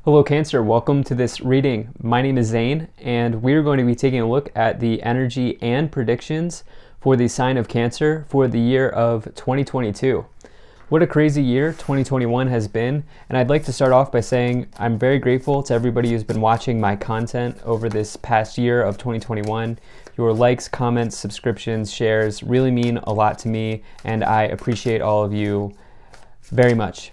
Hello Cancer, welcome to this reading. My name is Zane and we're going to be taking a look at the energy and predictions for the sign of Cancer for the year of 2022. What a crazy year 2021 has been, and I'd like to start off by saying I'm very grateful to everybody who's been watching my content over this past year of 2021. Your likes, comments, subscriptions, shares really mean a lot to me, and I appreciate all of you very much.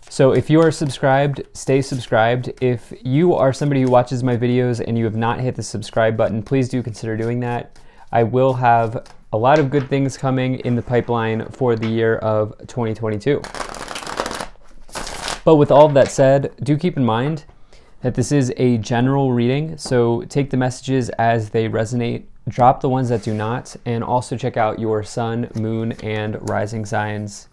So if you are subscribed, stay subscribed. If you are somebody who watches my videos and you have not hit the subscribe button, please do consider doing that. I will have a lot of good things coming in the pipeline for the year of 2022. But with all of that said, do keep in mind that this is a general reading, so take the messages as they resonate, drop the ones that do not, and also check out your sun, moon, and rising signs.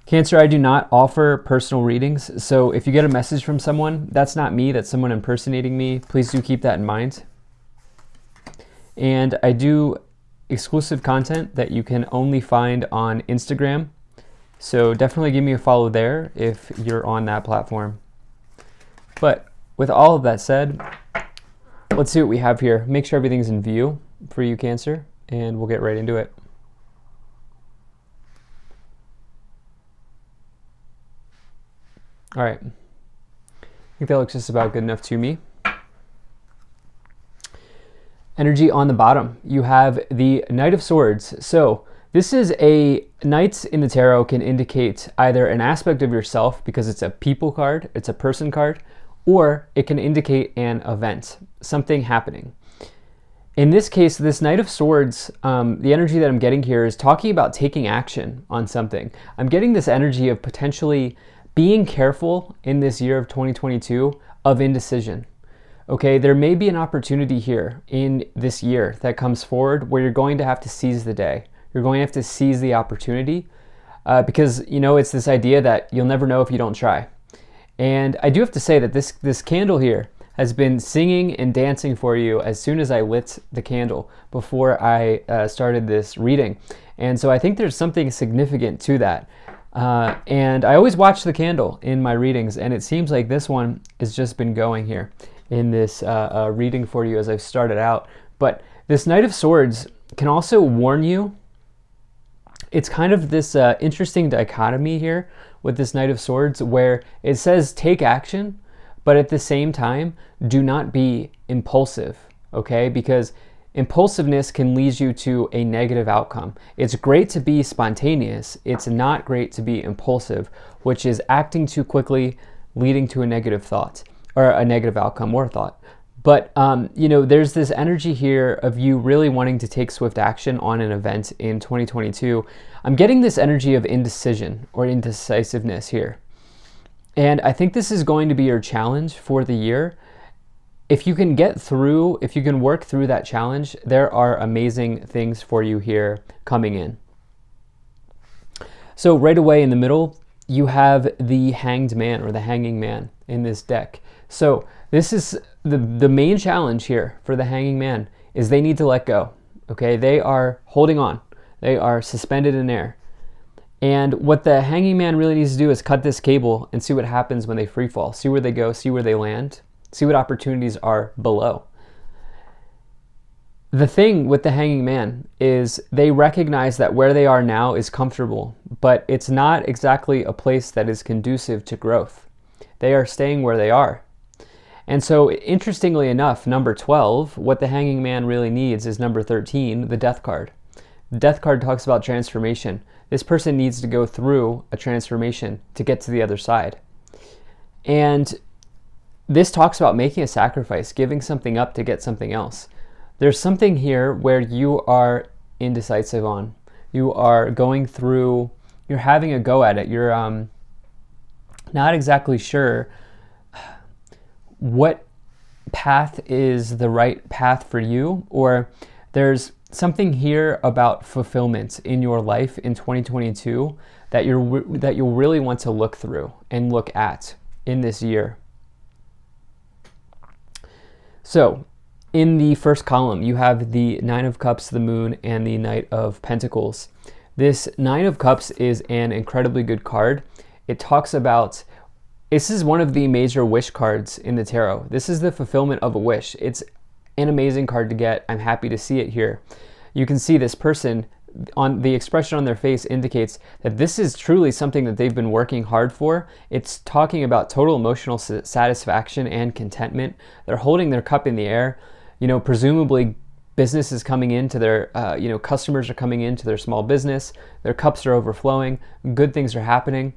Cancer, I do not offer personal readings, so if you get a message from someone, that's not me, that's someone impersonating me. Please do keep that in mind. And I do exclusive content that you can only find on Instagram, so definitely give me a follow there if you're on that platform. But with all of that said, let's see what we have here. Make sure everything's in view for you, Cancer, and we'll get right into it. All right, I think that looks just about good enough to me. Energy on the bottom, you have the Knight of Swords. So this is Knights in the tarot can indicate either an aspect of yourself because it's a people card, it's a person card, or it can indicate an event, something happening. In this case, this Knight of Swords, the energy that I'm getting here is talking about taking action on something. I'm getting this energy of potentially being careful in this year of 2022 of indecision. Okay, there may be an opportunity here in this year that comes forward where you're going to have to seize the day. You're going to have to seize the opportunity because, you know, it's this idea that you'll never know if you don't try. And I do have to say that this candle here has been singing and dancing for you as soon as I lit the candle before I started this reading. And so I think there's something significant to that. And I always watch the candle in my readings, and it seems like this one has just been going here in this reading for you as I've started out. But this Knight of Swords can also warn you. It's kind of this interesting dichotomy here with this Knight of Swords where it says take action, but at the same time, do not be impulsive, okay? Because impulsiveness can lead you to a negative outcome. It's great to be spontaneous. It's not great to be impulsive, which is acting too quickly, leading to a negative thought or a negative outcome or thought. But, you know, there's this energy here of you really wanting to take swift action on an event in 2022. I'm getting this energy of indecision or indecisiveness here. And I think this is going to be your challenge for the year. If you can work through that challenge, there are amazing things for you here coming in. So right away in the middle, you have the Hanged Man or the Hanging Man in this deck. So this is the main challenge here for the Hanging Man is they need to let go. Okay, they are holding on. They are suspended in air. And what the Hanging Man really needs to do is cut this cable and see what happens when they free fall. See where they go, see where they land. See what opportunities are below. The thing with the Hanging Man is they recognize that where they are now is comfortable, but it's not exactly a place that is conducive to growth. They are staying where they are. And so, interestingly enough, number 12, what the Hanging Man really needs is number 13, the Death card. The Death card talks about transformation. This person needs to go through a transformation to get to the other side. And this talks about making a sacrifice, giving something up to get something else. There's something here where you are indecisive on. You are going through, you're having a go at it. You're not exactly sure what path is the right path for you, or there's something here about fulfillment in your life in 2022 that you'll really want to look through and look at in this year. So in the first column, you have the Nine of Cups, the Moon, and the Knight of Pentacles. This Nine of Cups is an incredibly good card. It talks about This is one of the major wish cards in the tarot. This is the fulfillment of a wish. It's an amazing card to get. I'm happy to see it here. You can see this person, on the expression on their face indicates that this is truly something that they've been working hard for. It's talking about total emotional satisfaction and contentment. They're holding their cup in the air. Presumably business is coming into their, customers are coming into their small business. Their cups are overflowing. Good things are happening.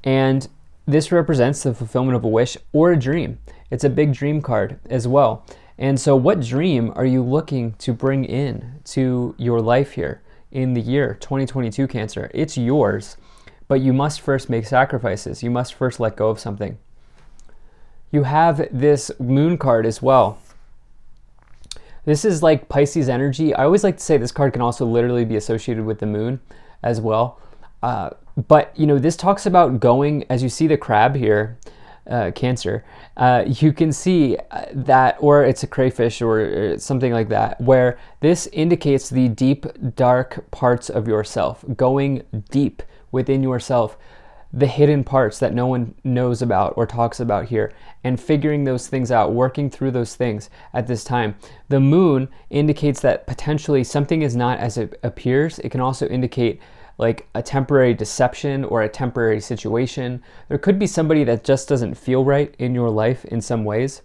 And this represents the fulfillment of a wish or a dream. It's a big dream card as well. And so what dream are you looking to bring in to your life here in the year 2022, Cancer? It's yours, but you must first make sacrifices. You must first let go of something. You have this moon card as well. This is like Pisces energy. I always like to say this card can also literally be associated with the moon as well. But this talks about going, as you see the crab here, Cancer, you can see that, or it's a crayfish or something like that, where this indicates the deep, dark parts of yourself, going deep within yourself, the hidden parts that no one knows about or talks about here, and figuring those things out, working through those things at this time. The moon indicates that potentially something is not as it appears. It can also indicate like a temporary deception or a temporary situation. There could be somebody that just doesn't feel right in your life in some ways.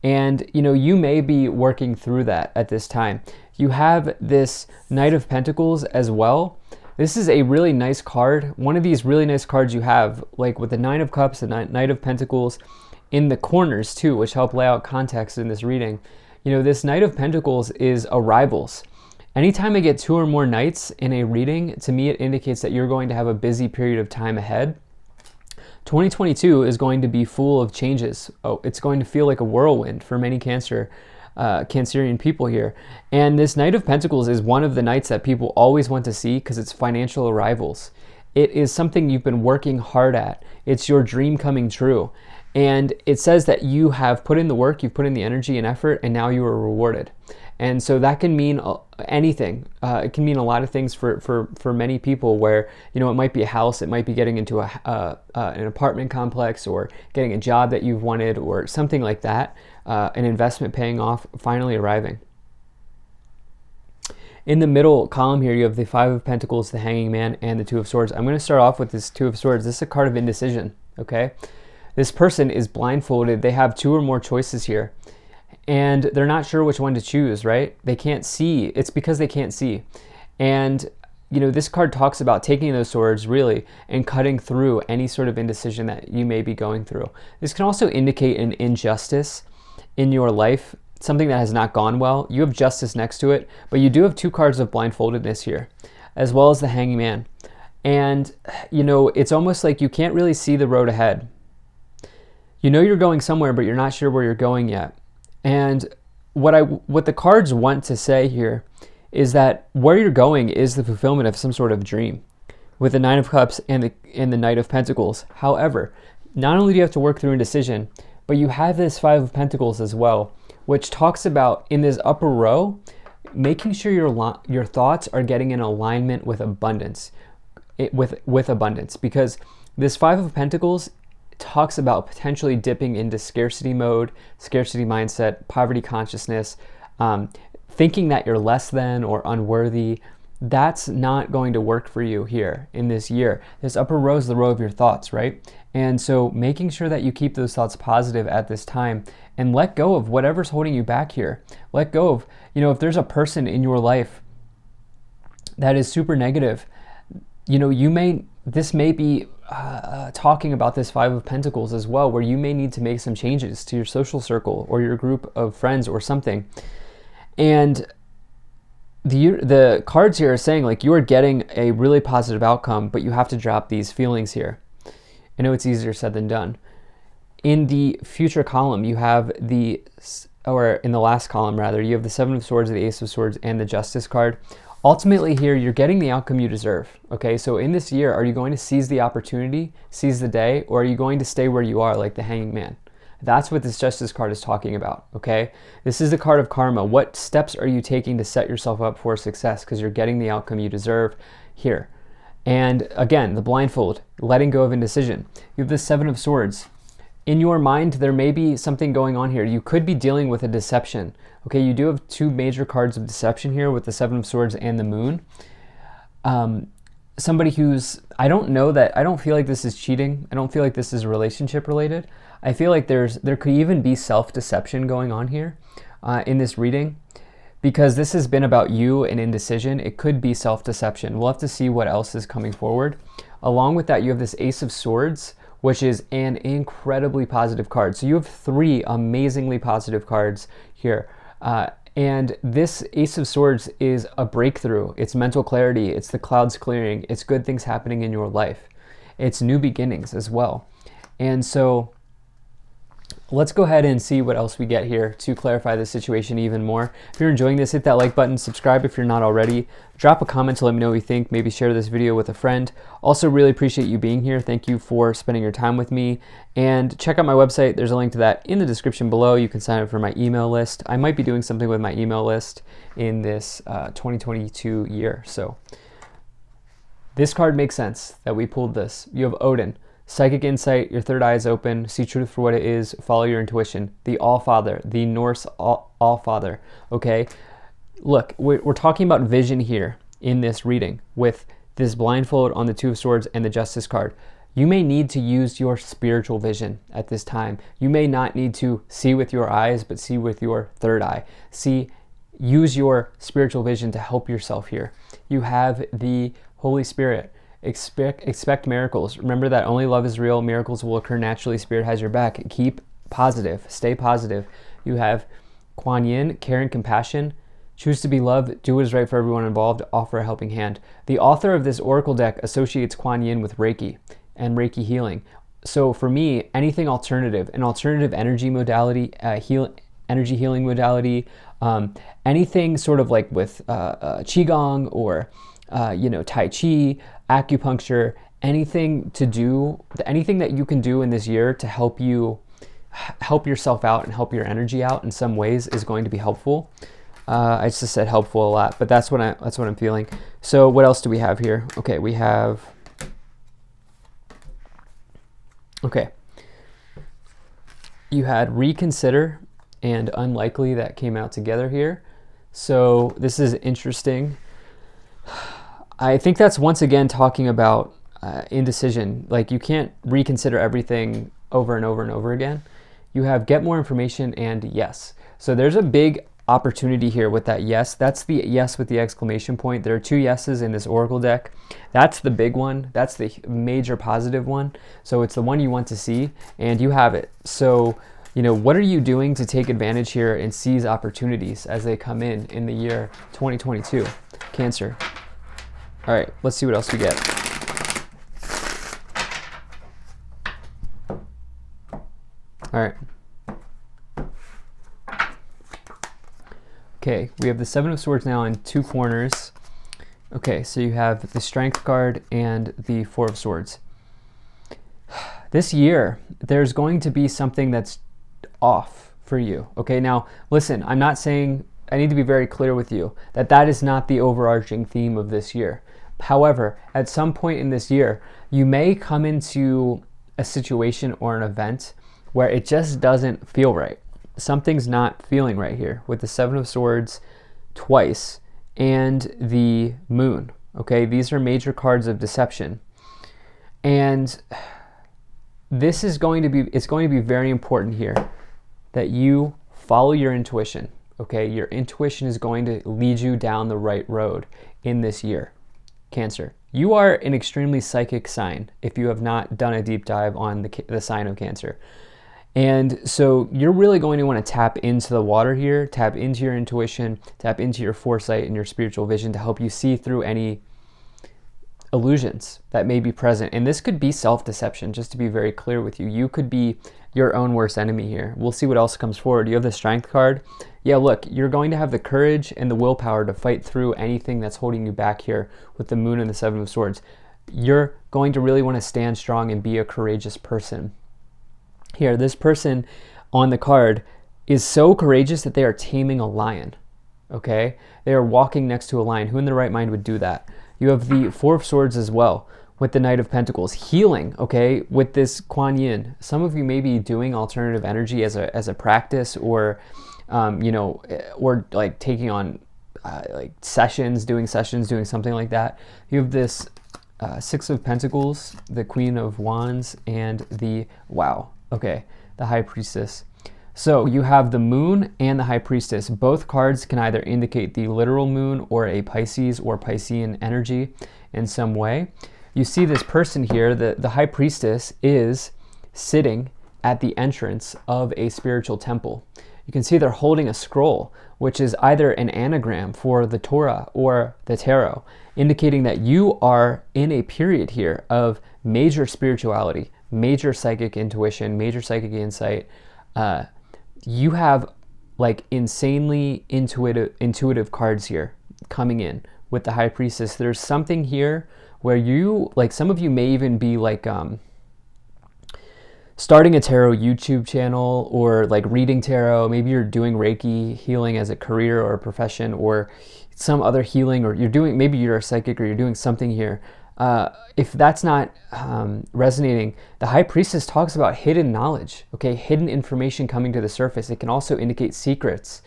And you may be working through that at this time. You have this Knight of Pentacles as well. This is a really nice card. One of these really nice cards you have, like with the Nine of Cups and Knight of Pentacles in the corners too, which help lay out context in this reading. This Knight of Pentacles is arrivals. Anytime I get 2 or more knights in a reading, to me it indicates that you're going to have a busy period of time ahead. 2022 is going to be full of changes. It's going to feel like a whirlwind for many Cancerian people here. And this Knight of Pentacles is one of the knights that people always want to see because it's financial arrivals. It is something you've been working hard at. It's your dream coming true. And it says that you have put in the work, you've put in the energy and effort, and now you are rewarded. And so that can mean anything. It can mean a lot of things for many people where, it might be a house, it might be getting into an apartment complex or getting a job that you've wanted or something like that, an investment paying off, finally arriving. In the middle column here, you have the Five of Pentacles, the Hanging Man, and the Two of Swords. I'm going to start off with this Two of Swords. This is a card of indecision, okay? This person is blindfolded. They have 2 or more choices here. And they're not sure which one to choose, right? They can't see. It's because they can't see. And, this card talks about taking those swords, really, and cutting through any sort of indecision that you may be going through. This can also indicate an injustice in your life, something that has not gone well. You have justice next to it, but you do have 2 cards of blindfoldedness here, as well as the Hanging Man. And, it's almost like you can't really see the road ahead. You're going somewhere, but you're not sure where you're going yet. And what the cards want to say here is that where you're going is the fulfillment of some sort of dream with the Nine of Cups and the Knight of Pentacles. However, not only do you have to work through indecision, but you have this Five of Pentacles as well, which talks about, in this upper row, making sure your thoughts are getting in alignment with abundance, with abundance, because this Five of Pentacles talks about potentially dipping into scarcity mode, scarcity mindset, poverty consciousness, thinking that you're less than or unworthy. That's not going to work for you here in this year. This upper row is the row of your thoughts, right? And so making sure that you keep those thoughts positive at this time and let go of whatever's holding you back here. Let go of, if there's a person in your life that is super negative, this may be talking about this Five of Pentacles as well, where you may need to make some changes to your social circle or your group of friends or something. And the cards here are saying, like, you are getting a really positive outcome, but you have to drop these feelings here. I know it's easier said than done. In the future column, you have in the last column rather, you have the Seven of Swords, the Ace of Swords, and the Justice card. Ultimately here, you're getting the outcome you deserve, okay? So in this year, are you going to seize the opportunity, seize the day, or are you going to stay where you are like the Hanging Man? That's what this Justice card is talking about, okay? This is the card of karma. What steps are you taking to set yourself up for success? Because you're getting the outcome you deserve here. And again, the blindfold, letting go of indecision. You have the Seven of Swords. in your mind, there may be something going on here. You could be dealing with a deception. Okay, you do have two major cards of deception here with the Seven of Swords and the Moon. Somebody who's, I don't feel like this is cheating. I don't feel like this is relationship related. I feel like there could even be self-deception going on here in this reading, because this has been about you and indecision. It could be self-deception. We'll have to see what else is coming forward. Along with that, you have this Ace of Swords, which is an incredibly positive card. So you have three amazingly positive cards here. And this Ace of Swords is a breakthrough. It's mental clarity. It's the clouds clearing. It's good things happening in your life. It's new beginnings as well. And so let's go ahead and see what else we get here to clarify the situation even more. If you're enjoying this, hit that like button, subscribe if you're not already. Drop a comment to let me know what you think. Maybe share this video with a friend. Also, really appreciate you being here. Thank you for spending your time with me. And check out my website. There's a link to that in the description below. You can sign up for my email list. I might be doing something with my email list in this 2022 year. So this card makes sense that we pulled this. You have Odin. Psychic insight, your third eye is open, see truth for what it is, follow your intuition. The All-Father, the Norse All-Father, okay? Look, we're talking about vision here in this reading with this blindfold on the Two of Swords and the Justice card. You may need to use your spiritual vision at this time. You may not need to see with your eyes, but see with your third eye. Use your spiritual vision to help yourself here. You have the Holy Spirit. Expect miracles. Remember that only love is real. Miracles will occur naturally. Spirit has your back. Keep positive. Stay positive. You have Kuan Yin, care and compassion. Choose to be loved. Do what is right for everyone involved. Offer a helping hand. The author of this oracle deck associates Kuan Yin with Reiki and Reiki healing. So for me, anything alternative, an alternative energy modality, energy healing modality, anything sort of like with Qigong or Tai Chi, acupuncture, anything that you can do in this year to help yourself out and help your energy out in some ways is going to be helpful. I just said helpful a lot, but that's what I'm feeling. So what else do we have here? Okay, you had reconsider and unlikely that came out together here. So this is interesting. I think that's once again talking about indecision. Like, you can't reconsider everything over and over and over again. You have get more information and yes. So there's a big opportunity here with that yes. That's the yes with the exclamation point. There are two yeses in this oracle deck. That's the big one. That's the major positive one. So it's the one you want to see and you have it. So, what are you doing to take advantage here and seize opportunities as they come in the year 2022? Cancer. All right, let's see what else we get. All right. Okay, we have the Seven of Swords now in two corners. Okay, so you have the Strength card and the Four of Swords. This year, there's going to be something that's off for you. Okay, now listen, I'm not saying, I need to be very clear with you that is not the overarching theme of this year. However, at some point in this year, you may come into a situation or an event where it just doesn't feel right. Something's not feeling right here with the Seven of Swords twice and the Moon. Okay, these are major cards of deception. And it's going to be very important here that you follow your intuition. Okay, your intuition is going to lead you down the right road in this year. Cancer. You are an extremely psychic sign if you have not done a deep dive on the sign of Cancer. And so you're really going to want to tap into the water here, tap into your intuition, tap into your foresight and your spiritual vision to help you see through any illusions that may be present. And this could be self-deception, just to be very clear with you. You could be your own worst enemy here. We'll see what else comes forward. You have the Strength card. Yeah, look, you're going to have the courage and the willpower to fight through anything that's holding you back here with the Moon and the Seven of Swords. You're going to really want to stand strong and be a courageous person. Here, this person on the card is so courageous that they are taming a lion, okay? They are walking next to a lion. Who in their right mind would do that? You have the Four of Swords as well, with the Knight of Pentacles. Healing, okay, with this Kuan Yin. Some of you may be doing alternative energy as a practice, or you know, or like taking on like sessions, doing something like that. You have this Six of Pentacles, the Queen of Wands, and the, wow, okay, the High Priestess. So you have the Moon and the High Priestess. Both cards can either indicate the literal moon or a Pisces or Piscean energy in some way. You see this person here, the High Priestess is sitting at the entrance of a spiritual temple. You can see they're holding a scroll, which is either an anagram for the Torah or the tarot, indicating that you are in a period here of major spirituality, major psychic intuition, major psychic insight. You have like insanely intuitive cards here coming in with the High Priestess. There's something here where you, like, some of you may even be like starting a tarot YouTube channel, or like reading tarot. Maybe you're doing Reiki healing as a career or a profession, or some other healing, or maybe you're a psychic, or you're doing something here. If that's not resonating, the High Priestess talks about hidden knowledge, okay, hidden information coming to the surface. It can also indicate secrets,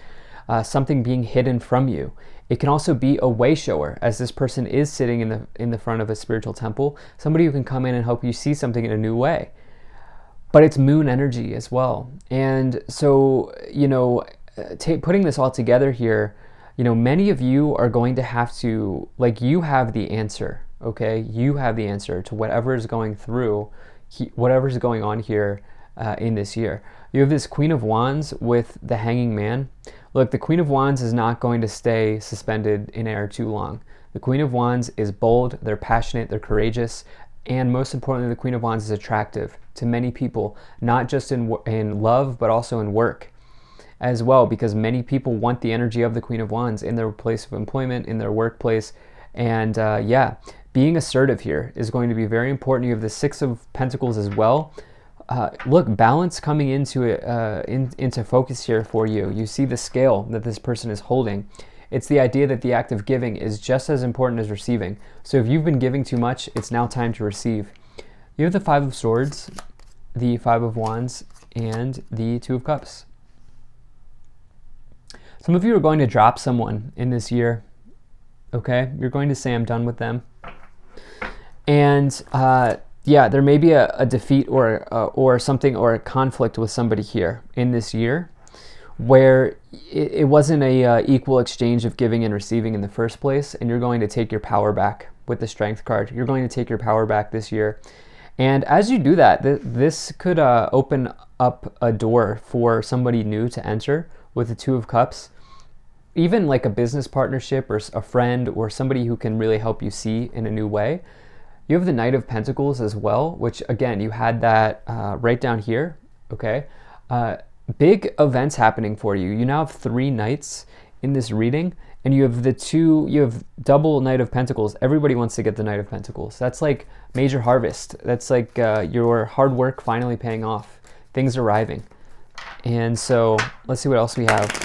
something being hidden from you. It can also be a way shower, as this person is sitting in the front of a spiritual temple, somebody who can come in and help you see something in a new way. But it's moon energy as well. And so, you know, putting this all together here, you know, many of you are going to have to, like, you have the answer, okay? You have the answer to whatever is going through, whatever's going on here in this year. You have this Queen of Wands with the Hanging Man. Look, the Queen of Wands is not going to stay suspended in air too long. The Queen of Wands is bold, they're passionate, they're courageous, and most importantly, the Queen of Wands is attractive to many people, not just in love, but also in work as well, because many people want the energy of the Queen of Wands in their place of employment, in their workplace. And yeah, being assertive here is going to be very important. You have the Six of Pentacles as well. Look, balance coming into focus here for you. You see the scale that this person is holding. It's the idea that the act of giving is just as important as receiving. So if you've been giving too much, it's now time to receive. You have the Five of Swords, the Five of Wands, and the Two of Cups. Some of you are going to drop someone in this year, okay? You're going to say, I'm done with them. And yeah, there may be a defeat or something, or a conflict with somebody here in this year, where it wasn't a equal exchange of giving and receiving in the first place, and you're going to take your power back with the Strength card. You're going to take your power back this year. And as you do that, this could open up a door for somebody new to enter with the Two of Cups, even like a business partnership or a friend or somebody who can really help you see in a new way. You have the Knight of Pentacles as well, which again, you had that right down here, okay? Big events happening for you. You now have 3 knights in this reading, and you have double Knight of Pentacles. Everybody wants to get the Knight of Pentacles. That's like major harvest. That's like your hard work finally paying off, things arriving. And so let's see what else we have.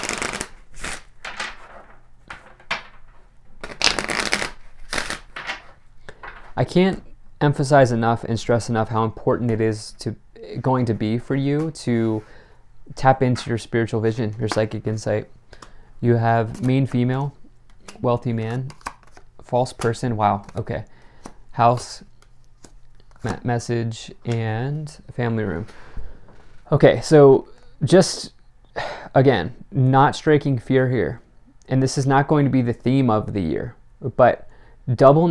I can't emphasize enough and stress enough how important it is going to be for you to tap into your spiritual vision, your psychic insight. You have main female, wealthy man, false person, wow, okay, house, message, and family room. Okay, so just, again, not striking fear here. And this is not going to be the theme of the year, but double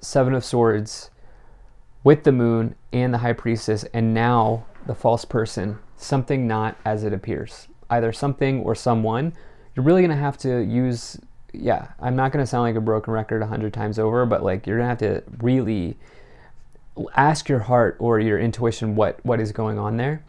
Seven of Swords with the Moon and the High Priestess, and now the false person, something not as it appears. Either something or someone. You're really going to have to use, yeah, I'm not going to sound like a broken record 100 times over, but like you're going to have to really ask your heart or your intuition what is going on there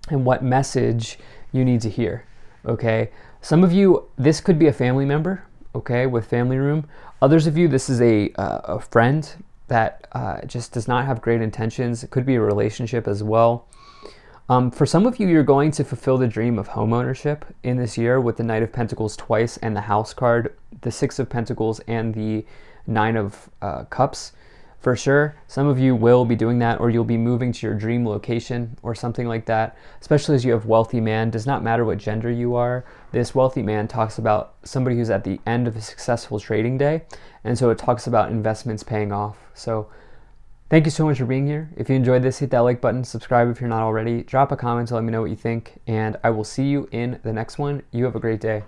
and what message you need to hear, okay? Some of you, this could be a family member, okay, with family room. Others of you, this is a friend that just does not have great intentions. It could be a relationship as well. For some of you, you're going to fulfill the dream of home ownership in this year with the Knight of Pentacles twice and the House card, the Six of Pentacles and the Nine of Cups. for sure, some of you will be doing that, or you'll be moving to your dream location or something like that, especially as you have wealthy man. Does not matter what gender you are. This wealthy man talks about somebody who's at the end of a successful trading day, and so it talks about investments paying off. So thank you so much for being here. If you enjoyed this, hit that like button, subscribe if you're not already, drop a comment to let me know what you think, and I will see you in the next one. You have a great day.